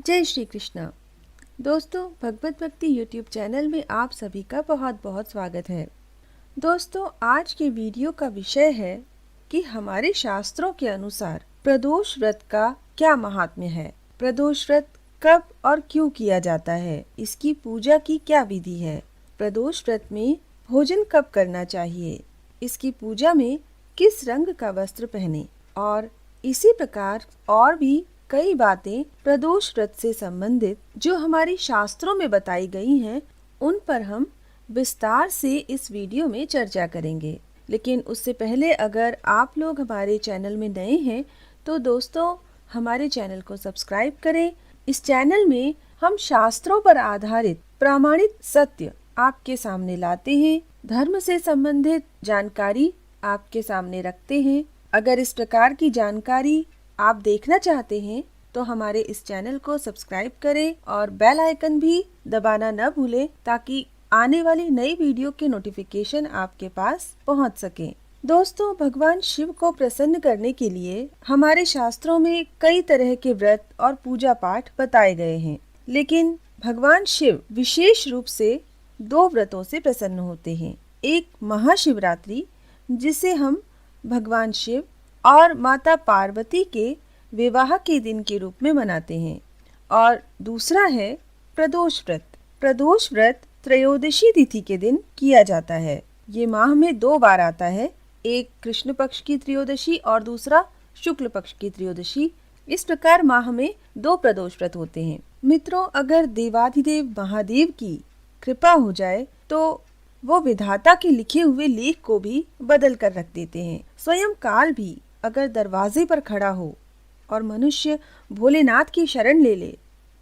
जय श्री कृष्णा। दोस्तों, भगवत भक्ति यूट्यूब चैनल में आप सभी का बहुत बहुत स्वागत है। दोस्तों, आज के वीडियो का विषय है कि हमारे शास्त्रों के अनुसार प्रदोष व्रत का क्या महात्म्य है। प्रदोष व्रत कब और क्यों किया जाता है, इसकी पूजा की क्या विधि है, प्रदोष व्रत में भोजन कब करना चाहिए, इसकी पूजा में किस रंग का वस्त्र पहने और इसी प्रकार और भी कई बातें प्रदोष व्रत से संबंधित जो हमारी शास्त्रों में बताई गई हैं, उन पर हम विस्तार से इस वीडियो में चर्चा करेंगे। लेकिन उससे पहले अगर आप लोग हमारे चैनल में नए हैं तो दोस्तों हमारे चैनल को सब्सक्राइब करें। इस चैनल में हम शास्त्रों पर आधारित प्रामाणिक सत्य आपके सामने लाते हैं, धर्म से संबंधित जानकारी आपके सामने रखते हैं। अगर इस प्रकार की जानकारी आप देखना चाहते हैं तो हमारे इस चैनल को सब्सक्राइब करें और बेल आइकन भी दबाना न भूलें ताकि आने वाली नई वीडियो के नोटिफिकेशन आपके पास पहुंच सके। दोस्तों, भगवान शिव को प्रसन्न करने के लिए हमारे शास्त्रों में कई तरह के व्रत और पूजा पाठ बताए गए हैं, लेकिन भगवान शिव विशेष रूप से दो व्रतों से प्रसन्न होते हैं। एक महाशिवरात्रि, जिसे हम भगवान शिव और माता पार्वती के विवाह के दिन के रूप में मनाते हैं, और दूसरा है प्रदोष व्रत। प्रदोष व्रत त्रयोदशी तिथि के दिन किया जाता है। ये माह में 2 बार आता है, एक कृष्ण पक्ष की त्रयोदशी और दूसरा शुक्ल पक्ष की त्रयोदशी। इस प्रकार माह में 2 प्रदोष व्रत होते हैं। मित्रों, अगर देवाधिदेव महादेव की कृपा हो जाए तो वो विधाता के लिखे हुए लेख को भी बदल कर रख देते हैं। स्वयं काल भी अगर दरवाजे पर खड़ा हो और मनुष्य भोलेनाथ की शरण ले ले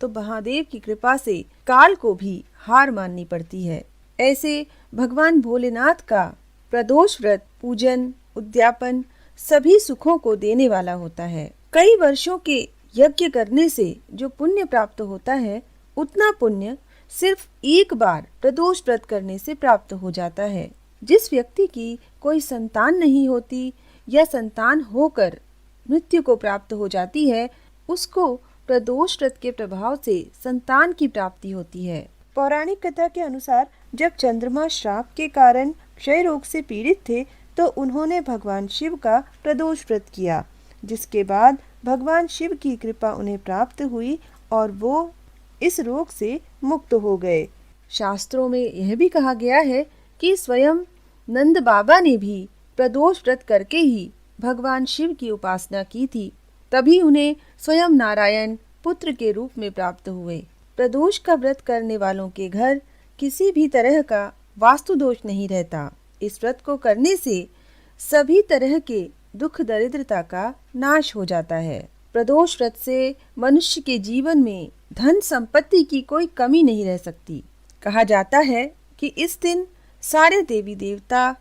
तो महादेव की कृपा से काल को भी हार माननी पड़ती है। ऐसे भगवान भोलेनाथ का प्रदोष व्रत पूजन उद्यापन सभी सुखों को देने वाला होता है। कई वर्षों के यज्ञ करने से जो पुण्य प्राप्त होता है, उतना पुण्य सिर्फ एक बार प्रदोष व्रत करने से प्राप्त हो जाता है। जिस व्यक्ति की कोई संतान नहीं होती या संतान होकर मृत्यु को प्राप्त हो जाती है, उसको प्रदोष व्रत के प्रभाव से संतान की प्राप्ति होती है। पौराणिक कथा के अनुसार जब चंद्रमा श्राप के कारण क्षय रोग से पीड़ित थे तो उन्होंने भगवान शिव का प्रदोष व्रत किया, जिसके बाद भगवान शिव की कृपा उन्हें प्राप्त हुई और वो इस रोग से मुक्त हो गए। शास्त्रों में यह भी कहा गया है कि स्वयं नंद बाबा ने भी प्रदोष व्रत करके ही भगवान शिव की उपासना की थी, तभी उन्हें स्वयं नारायण पुत्र के रूप में प्राप्त हुए। प्रदोष का व्रत करने वालों के घर किसी भी तरह का वास्तु दोष नहीं रहता। इस व्रत को करने से सभी तरह के दुख दरिद्रता का नाश हो जाता है। प्रदोष व्रत से मनुष्य के जीवन में धन संपत्ति की कोई कमी नहीं रह सकती। कहा जाता है कि इस दिन सारे देवी देवता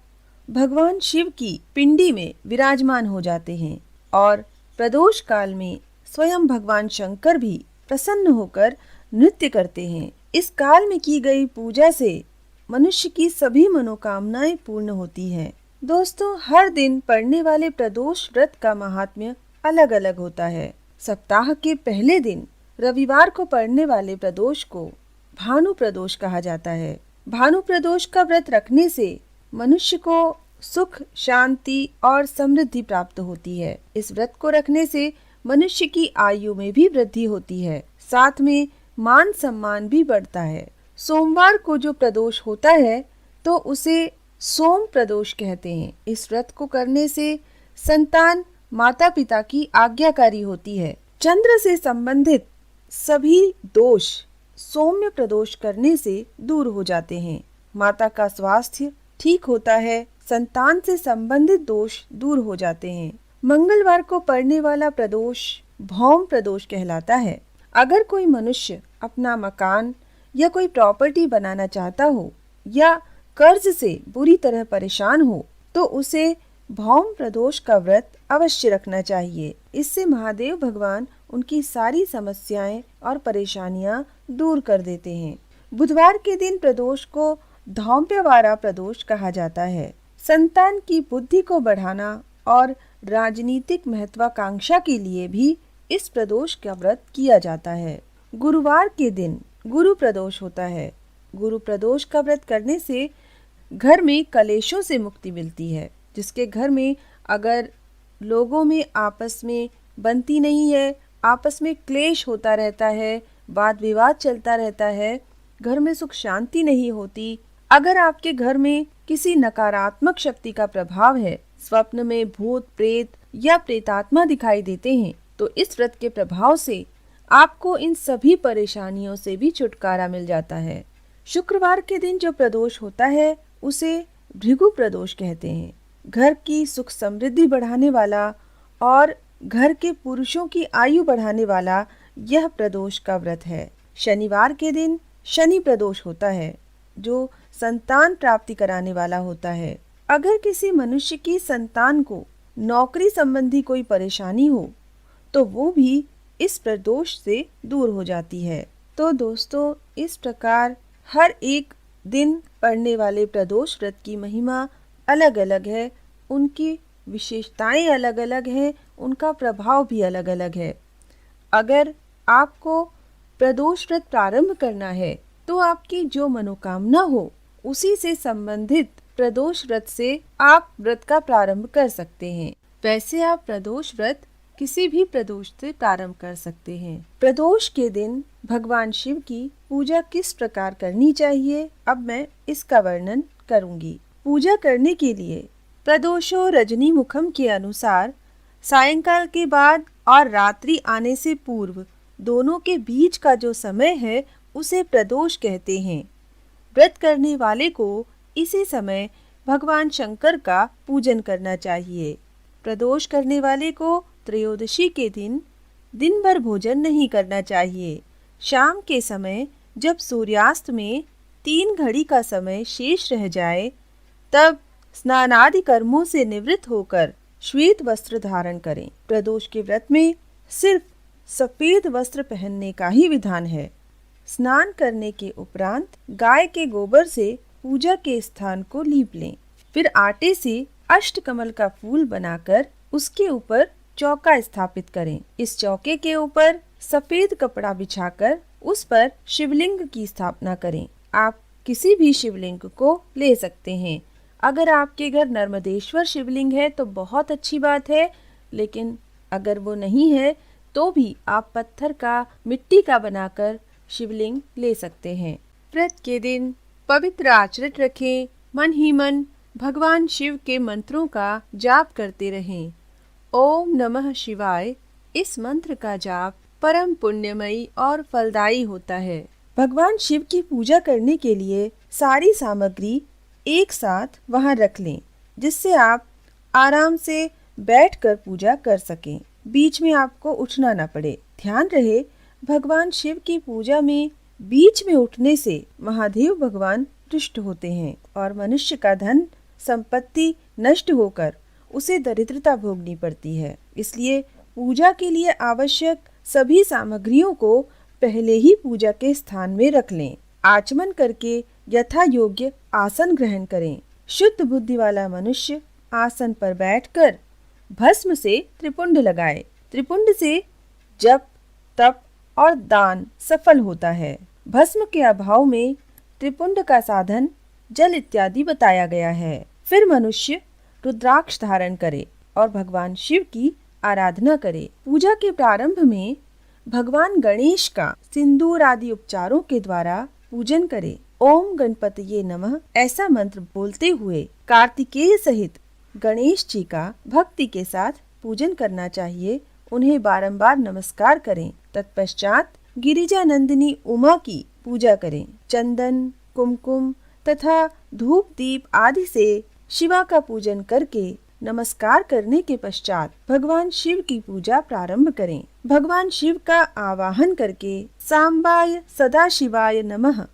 भगवान शिव की पिंडी में विराजमान हो जाते हैं और प्रदोष काल में स्वयं भगवान शंकर भी प्रसन्न होकर नृत्य करते हैं। इस काल में की गई पूजा से मनुष्य की सभी मनोकामनाएं पूर्ण होती हैं। दोस्तों, हर दिन पड़ने वाले प्रदोष व्रत का महात्म्य अलग अलग होता है। सप्ताह के पहले दिन रविवार को पड़ने वाले प्रदोष को भानु प्रदोष कहा जाता है। भानु प्रदोष का व्रत रखने से मनुष्य को सुख, शांति और समृद्धि प्राप्त होती है। इस व्रत को रखने से मनुष्य की आयु में भी वृद्धि होती है, साथ में मान सम्मान भी बढ़ता है। सोमवार को जो प्रदोष होता है तो उसे सोम प्रदोष कहते हैं। इस व्रत को करने से संतान माता पिता की आज्ञाकारी होती है। चंद्र से संबंधित सभी दोष सौम्य प्रदोष करने से दूर हो जाते हैं। माता का स्वास्थ्य ठीक होता है, संतान से संबंधित दोष दूर हो जाते हैं। मंगलवार को पड़ने वाला प्रदोष भौम प्रदोष कहलाता है। अगर कोई मनुष्य अपना मकान या कोई प्रॉपर्टी बनाना चाहता हो या कर्ज से बुरी तरह परेशान हो तो उसे भौम प्रदोष का व्रत अवश्य रखना चाहिए। इससे महादेव भगवान उनकी सारी समस्याएं और परेशानियां दूर कर देते हैं। बुधवार के दिन प्रदोष को धौम्यवारा प्रदोष कहा जाता है। संतान की बुद्धि को बढ़ाना और राजनीतिक महत्वाकांक्षा के लिए भी इस प्रदोष का व्रत किया जाता है। गुरुवार के दिन गुरु प्रदोष होता है। गुरु प्रदोष का व्रत करने से घर में कलेशों से मुक्ति मिलती है। जिसके घर में अगर लोगों में आपस में बनती नहीं है, आपस में क्लेश होता रहता है, वाद विवाद चलता रहता है, घर में सुख शांति नहीं होती, अगर आपके घर में किसी नकारात्मक शक्ति का प्रभाव है, स्वप्न में भूत प्रेत या प्रेतात्मा दिखाई देते हैं, तो इस व्रत के प्रभाव से आपको इन सभी परेशानियों से भी छुटकारा मिल जाता है। शुक्रवार के दिन जो प्रदोष होता है उसे भृगु प्रदोष कहते हैं। घर की सुख समृद्धि बढ़ाने वाला और घर के पुरुषों की आयु बढ़ाने वाला यह प्रदोष का व्रत है। शनिवार के दिन शनि प्रदोष होता है जो संतान प्राप्ति कराने वाला होता है। अगर किसी मनुष्य की संतान को नौकरी संबंधी कोई परेशानी हो तो वो भी इस प्रदोष से दूर हो जाती है। तो दोस्तों, इस प्रकार हर एक दिन पड़ने वाले प्रदोष व्रत की महिमा अलग अलग है, उनकी विशेषताएं अलग अलग हैं, उनका प्रभाव भी अलग अलग है। अगर आपको प्रदोष व्रत प्रारंभ करना है तो आपकी जो मनोकामना हो उसी से संबंधित प्रदोष व्रत से आप व्रत का प्रारंभ कर सकते हैं। वैसे आप प्रदोष व्रत किसी भी प्रदोष से प्रारंभ कर सकते हैं। प्रदोष के दिन भगवान शिव की पूजा किस प्रकार करनी चाहिए, अब मैं इसका वर्णन करूंगी। पूजा करने के लिए प्रदोषो रजनी मुखम के अनुसार सायंकाल के बाद और रात्रि आने से पूर्व दोनों के बीच का जो समय है उसे प्रदोष कहते हैं। व्रत करने वाले को इसी समय भगवान शंकर का पूजन करना चाहिए। प्रदोष करने वाले को त्रयोदशी के दिन भर भोजन नहीं करना चाहिए। शाम के समय जब सूर्यास्त में 3 घड़ी का समय शेष रह जाए तब स्नानादि कर्मों से निवृत्त होकर श्वेत वस्त्र धारण करें। प्रदोष के व्रत में सिर्फ सफेद वस्त्र पहनने का ही विधान है। स्नान करने के उपरांत गाय के गोबर से पूजा के स्थान को लीप लें। फिर आटे से अष्टकमल का फूल बनाकर उसके ऊपर चौका स्थापित करें। इस चौके के ऊपर सफेद कपड़ा बिछाकर उस पर शिवलिंग की स्थापना करें। आप किसी भी शिवलिंग को ले सकते हैं। अगर आपके घर नर्मदेश्वर शिवलिंग है तो बहुत अच्छी बात है, लेकिन अगर वो नहीं है तो भी आप पत्थर का, मिट्टी का बनाकर शिवलिंग ले सकते हैं। व्रत के दिन पवित्र आचरण रखें। मन ही मन भगवान शिव के मंत्रों का जाप करते रहें। ओम नमः शिवाय, इस मंत्र का जाप परम पुण्यमयी और फलदायी होता है। भगवान शिव की पूजा करने के लिए सारी सामग्री एक साथ वहां रख लें, जिससे आप आराम से बैठकर पूजा कर सकें। बीच में आपको उठना न पड़े। ध्यान रहे, भगवान शिव की पूजा में बीच में उठने से महादेव भगवान रुष्ट होते हैं और मनुष्य का धन संपत्ति नष्ट होकर उसे दरिद्रता भोगनी पड़ती है। इसलिए पूजा के लिए आवश्यक सभी सामग्रियों को पहले ही पूजा के स्थान में रख लें। आचमन करके यथा योग्य आसन ग्रहण करें। शुद्ध बुद्धि वाला मनुष्य आसन पर बैठकर भस्म से त्रिपुंड लगाए। त्रिपुंड से जप, तप और दान सफल होता है। भस्म के अभाव में त्रिपुंड का साधन जल इत्यादि बताया गया है। फिर मनुष्य रुद्राक्ष धारण करे और भगवान शिव की आराधना करे। पूजा के प्रारंभ में भगवान गणेश का सिंदूर आदि उपचारों के द्वारा पूजन करे। ओम गणपतये नमः ऐसा मंत्र बोलते हुए कार्तिकेय सहित गणेश जी का भक्ति के साथ पूजन करना चाहिए। उन्हें बारंबार नमस्कार करें। तत्पश्चात गिरिजा नंदिनी उमा की पूजा करें। चंदन, कुमकुम तथा धूप दीप आदि से शिवा का पूजन करके नमस्कार करने के पश्चात भगवान शिव की पूजा प्रारंभ करें। भगवान शिव का आवाहन करके सांबाय सदाशिवाय नमः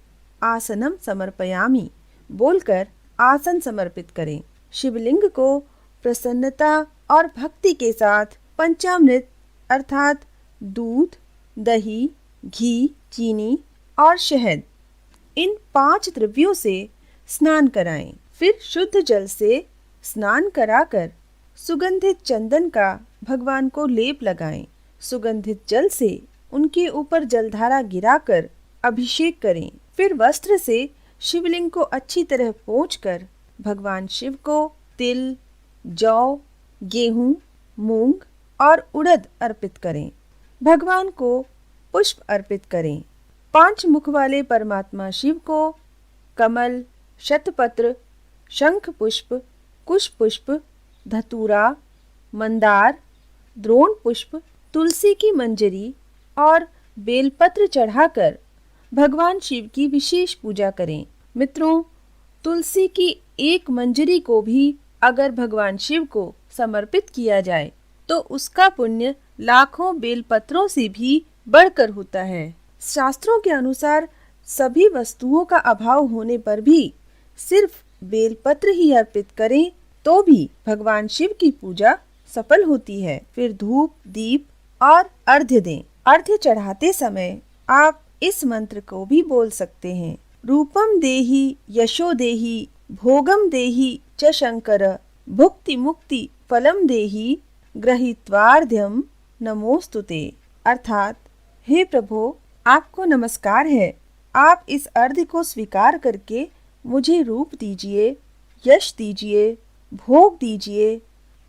आसनम समर्पयामि बोलकर आसन समर्पित करें। शिवलिंग को प्रसन्नता और भक्ति के साथ पंचामृत अर्थात दूध, दही, घी, चीनी और शहद इन 5 द्रव्यों से स्नान कराएं। फिर शुद्ध जल से स्नान कराकर सुगंधित चंदन का भगवान को लेप लगाएं। सुगंधित जल से उनके ऊपर जलधारा गिराकर अभिषेक करें। फिर वस्त्र से शिवलिंग को अच्छी तरह पोंछकर भगवान शिव को तिल, जौ, गेहूं, मूंग और उड़द अर्पित करें। भगवान को पुष्प अर्पित करें। 5 मुख वाले परमात्मा शिव को कमल, शतपत्र, शंख पुष्प, कुश पुष्प, धतूरा, मंदार, द्रोण पुष्प, तुलसी की मंजरी और बेलपत्र चढ़ाकर भगवान शिव की विशेष पूजा करें। मित्रों, तुलसी की एक मंजरी को भी अगर भगवान शिव को समर्पित किया जाए तो उसका पुण्य लाखों बेलपत्रों से भी बढ़कर होता है। शास्त्रों के अनुसार सभी वस्तुओं का अभाव होने पर भी सिर्फ बेलपत्र ही अर्पित करें तो भी भगवान शिव की पूजा सफल होती है। फिर धूप, दीप और अर्घ्य दें। अर्घ्य चढ़ाते समय आप इस मंत्र को भी बोल सकते हैं। रूपम देहि यशो देहि भोगम देहि च शंकर भुक्ति मुक्ति फलम देहि ग्रहीत्वार्ध्यम नमोस्तुते। अर्थात, हे प्रभु, आपको नमस्कार है। आप इस अर्घ्य को स्वीकार करके मुझे रूप दीजिए, यश दीजिए, भोग दीजिए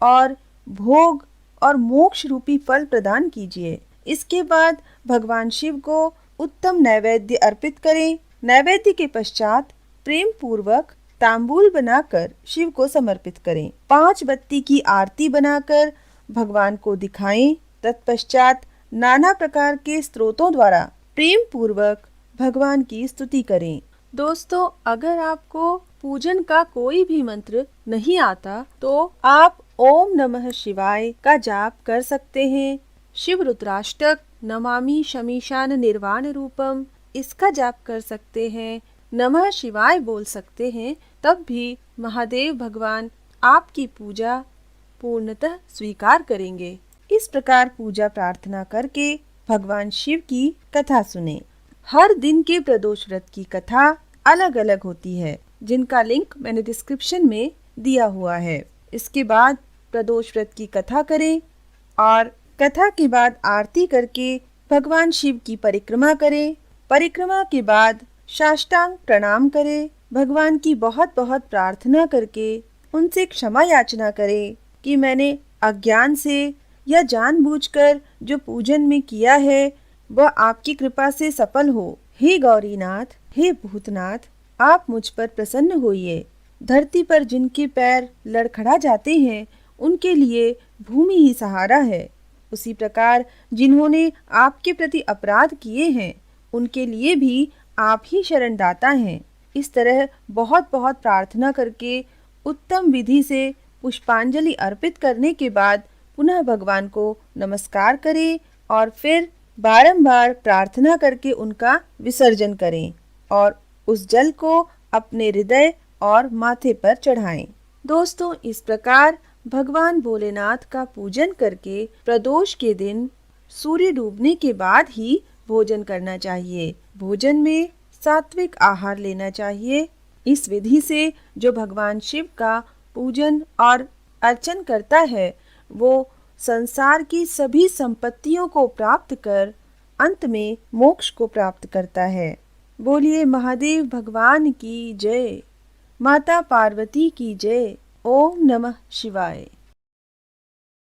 और भोग और मोक्ष रूपी फल प्रदान कीजिए। इसके बाद भगवान शिव को उत्तम नैवेद्य अर्पित करें। नैवेद्य के पश्चात प्रेम पूर्वक तांबूल बनाकर शिव को समर्पित करें। 5 बत्ती की आरती बनाकर भगवान को दिखाएं। तत्पश्चात नाना प्रकार के स्तोत्रों द्वारा प्रेम पूर्वक भगवान की स्तुति करें। दोस्तों, अगर आपको पूजन का कोई भी मंत्र नहीं आता तो आप ओम नमः शिवाय का जाप कर सकते हैं। शिव रुद्राष्टक, नमामि शमीशान निर्वाण रूपम, इसका जाप कर सकते हैं। नमः शिवाय बोल सकते हैं। तब भी महादेव भगवान आपकी पूजा पूर्णतः स्वीकार करेंगे। इस प्रकार पूजा प्रार्थना करके भगवान शिव की कथा सुने। हर दिन के प्रदोष व्रत की कथा अलग अलग होती है, जिनका लिंक मैंने डिस्क्रिप्शन में दिया हुआ है। इसके बाद प्रदोष व्रत की कथा करें और कथा के बाद आरती करके भगवान शिव की परिक्रमा करें। परिक्रमा के बाद साष्टांग प्रणाम करें। भगवान की बहुत बहुत प्रार्थना करके उनसे क्षमा याचना करें कि मैंने अज्ञान से या जानबूझकर जो पूजन में किया है वह आपकी कृपा से सफल हो। हे गौरीनाथ, हे भूतनाथ, आप मुझ पर प्रसन्न होइए। धरती पर जिनके पैर लड़खड़ा जाते हैं उनके लिए भूमि ही सहारा है। उसी प्रकार जिन्होंने आपके प्रति अपराध किए हैं उनके लिए भी आप ही शरणदाता हैं। इस तरह बहुत बहुत प्रार्थना करके उत्तम विधि से पुष्पांजलि अर्पित करने के बाद पुनः भगवान को नमस्कार करें और फिर बारंबार प्रार्थना करके उनका विसर्जन करें और उस जल को अपने हृदय और माथे पर चढ़ाएं। दोस्तों, इस प्रकार भगवान भोलेनाथ का पूजन करके प्रदोष के दिन सूर्य डूबने के बाद ही भोजन करना चाहिए। भोजन में सात्विक आहार लेना चाहिए। इस विधि से जो भगवान शिव का पूजन और अर्चन करता है वो संसार की सभी संपत्तियों को प्राप्त कर अंत में मोक्ष को प्राप्त करता है। बोलिए महादेव भगवान की जय। माता पार्वती की जय। ओम नमः शिवाय।